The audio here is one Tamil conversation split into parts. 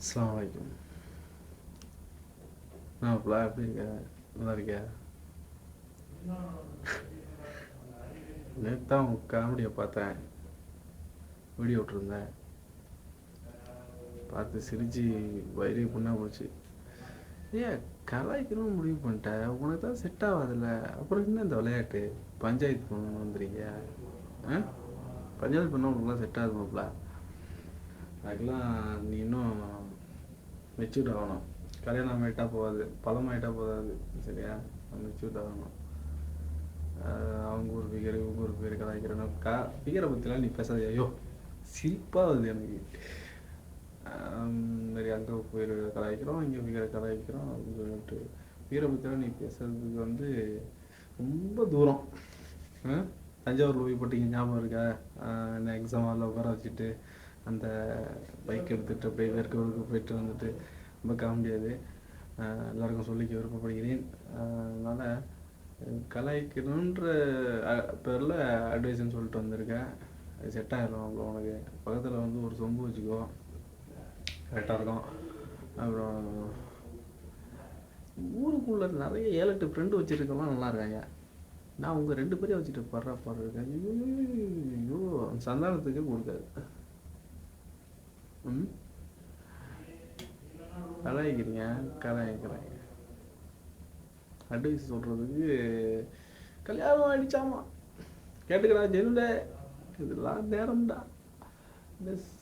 அஸ்ஸலாமு அலைக்கும். எப்படி இருக்க? நல்லா இருக்கியா? நேற்று தான் உன் காமெடியை பார்த்தேன், வீடியோ விட்டுருந்தேன். பார்த்து சிரிச்சு வயிறே புண்ணா போச்சு. ஏன் கலாய்க்கணும்னு முடிவு பண்ணிட்டேன்? உனக்கு தான் செட் ஆகாதுல்ல, அப்புறம் என்ன இந்த விளையாட்டு? பஞ்சாயத்து பண்ணணும் வந்துருக்கியா? பஞ்சாயத்து பண்ண உனக்குலாம் செட் ஆகுதுமாப்ல. அதுக்கெல்லாம் நீ இன்னும் மெச்சூர்ட் ஆகணும். கல்யாணம் ஆகிட்டா போகாது, பழமாயிட்டா போதாது, சரியா? மெச்சூர்ட் ஆகணும். அவங்க ஒரு ஃபிகர், இவங்க ஒரு ஃபிகர் கலாய்க்கிறேன்னா ஃபிகரை பற்றிலாம் நீ பேசாத. ஐயோ சிரிப்பாக வருது எனக்கு. மாதிரி அங்கே ஃபிகர் கலாய்க்கிறோம், இங்கே ஃபிகரை கலாய்க்கிறோம் அப்படின்னு சொல்லிட்டு ஃபிகரை பற்றிலாம் நீ பேசுறதுக்கு ரொம்ப தூரம். தஞ்சாவூரில் போய் போட்டிங்க ஞாபகம் இருக்கா? என்ன எக்ஸாம் ஹாலில் உட்கார வச்சுட்டு அந்த பைக் எடுத்துகிட்டு அப்படியே வேர்க்கு போயிட்டு வந்துட்டு ரொம்ப காமெடியாது. எல்லாருக்கும் சொல்லிக்க விருப்பப்படுகிறேன். அதனால் கலாய்க்கணுன்ற பேரில் அட்வைஸ்ன்னு சொல்லிட்டு வந்திருக்கேன். அது செட் ஆகிடும். அப்புறம் உனக்கு பக்கத்தில் ஒரு சொம்பு வச்சுக்கோ, கரெக்டாக இருக்கும். அப்புறம் ஊருக்குள்ளே நிறைய 7-8 ஃப்ரெண்டு வச்சுருக்கலாம், நல்லா இருக்காங்க. நான் உங்கள் 2 பேரையும் வச்சுட்டு பாடுறேன். ஐயோ சந்தானத்துக்கு கொடுக்காது. கலாய்க்கிறேன். அட்வைஸ் சொல்கிறதுக்கு கல்யாணம் ஆகிடுச்சாமா, கேட்டுக்கிறா ஜெனுல, இதெல்லாம் நேரம்டா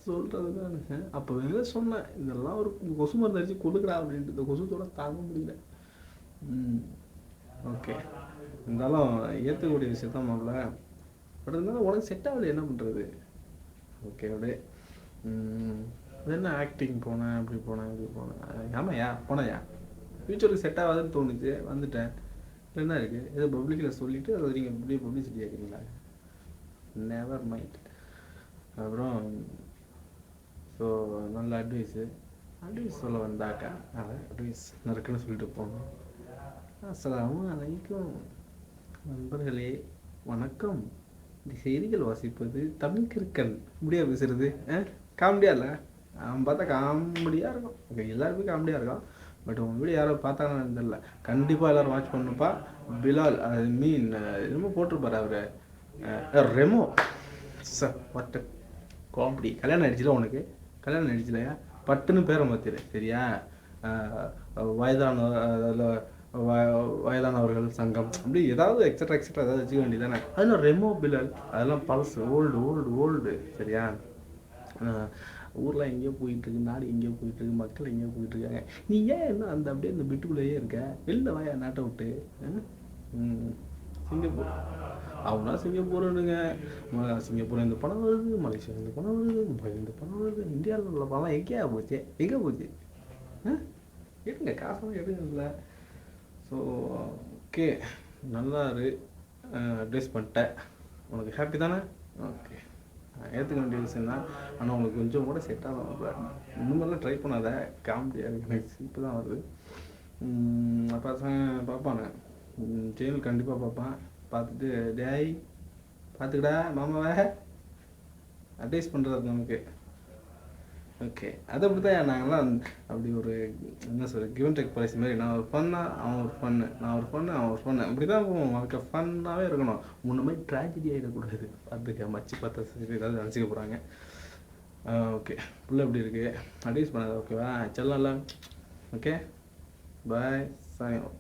சொல்கிறது தான். அப்போ வெளில சொன்னேன், இதெல்லாம் ஒரு கொசு மருந்து அடிச்சு கொடுக்குறா அப்படின்ட்டு. இந்த கொசுத்தோட தாங்க முடியல. ஓகே, இருந்தாலும் ஏற்றக்கூடிய விஷயத்தான் மாப்பிள்ள. பட் இருந்தாலும் உனக்கு செட் ஆகலை, என்ன பண்ணுறது? ஓகே, அப்படியே அது என்ன ஆக்டிங் போனேன், அப்படி போனேன், இப்படி போனேன். ஆமாயா போனேயா, ஃப்யூச்சருக்கு செட் ஆகாதுன்னு தோணுச்சு, வந்துட்டேன். என்ன இருக்குது? ஏதோ பப்ளிக்கில் சொல்லிவிட்டு அதை நீங்கள் இப்படியே பப்ளிசிட்டி ஆகிறீங்களா? Never mind. அப்புறம் ஸோ நல்ல அட்வைஸ் சொல்ல வந்தாக்கா அட்வைஸ் நறுக்குன்னு சொல்லிட்டு போகணும். அஸ்ஸலாமு அலைக்கும் நண்பர்களே, வணக்கம். இந்த செய்திகள் வாசிப்பது தமிழ் கிறுக்கன். முடியா பேசுறது காமெடியாக இல்லை? அவன் பார்த்தா காமெடியாக இருக்கும். ஓகே, எல்லாருமே காமெடியாக இருக்கும். பட் உங்கள் வீடியோ யாரோ பார்த்தாங்கன்னு தெரியல, கண்டிப்பாக எல்லோரும் வாட்ச் பண்ணுப்பா. பிலால், ஐ மீன் என்னமோ போட்டிருப்பார் அவர், ரெமோ. சார் பட்டு காமெடி. கல்யாணம் ஆயிடுச்சுல உனக்கு? கல்யாணம் ஆயிடுச்சுலையா? பட்டுன்னு பேரை மாற்றிடு, சரியா? வயதானவர்கள் சங்கம் அப்படி ஏதாவது எக்ஸட்ரா ஏதாவது வச்சுக்க வேண்டியது தானே. அதெல்லாம் ரெமோ, பிலால் அதெல்லாம் பழசு, ஓல்டு, சரியா? ஊரில் எங்கேயோ போயிட்டுருக்கு, நாடு எங்கேயோ போயிட்டுருக்கு, மக்கள் எங்கேயோ போயிட்டுருக்காங்க. நீ ஏன் என்ன அப்படியே இந்த பிட்டுக்குள்ளேயே இருக்க? வெளில வாயா நாட்டை விட்டு. சிங்கப்பூர் அவனா சிங்கப்பூருனுங்க. சிங்கப்பூர் இந்த பணம் வருது, மலேசியா இந்த பணம் வருது, துபாய் இந்த பணம் வருது. இந்தியாவில் உள்ள பணம் எங்கே போச்சு? எடுங்க, காசெல்லாம் எடுங்கல்ல. ஸோ ஓகே, நல்லா அட்வைஸ் பண்ணிட்டேன். உனக்கு ஹாப்பி தானே? ஓகே, ஏற்றுக்க வேண்டிய விஷயம் தான். ஆனால் உனக்கு கொஞ்சம் கூட செட் ஆகும். இன்னுமெல்லாம் ட்ரை பண்ணாத, காமெடியாக இருக்கு. எனக்கு இப்போ தான் வருது. பார்ப்பானே சேனல் கண்டிப்பாக பார்ப்பான். பார்த்துட்டு டேய் பார்த்துக்கடா மாமாவை அட்வைஸ் பண்ணுறது நமக்கு. ஓகே, அதை அப்படி தான் நாங்கள்லாம் அப்படி ஒரு என்ன சொல்கிறது, கிவன் டேக் பாலிசி மாதிரி. நான் ஒரு ஃபன்னாக, அவன் ஒரு ஃபன்னு, நான் ஒரு ஃபன்னு, அவன் ஒரு ஃபன்னு, அப்படி தான் போவோம். வாழ்க்கை ஃபன்னாகவே இருக்கணும். முன்ன மாதிரி ட்ராஜடி ஆகிடக்கூடாது. பார்த்துக்க மச்சி பார்த்தா சரி ஏதாவது நினச்சிக்க போகிறாங்க. ஓகே, புள்ள எப்படி இருக்குது? அட்வைஸ் பண்ணாத, ஓகேவா? செல்லாம். ஓகே, பாய், சாயம்.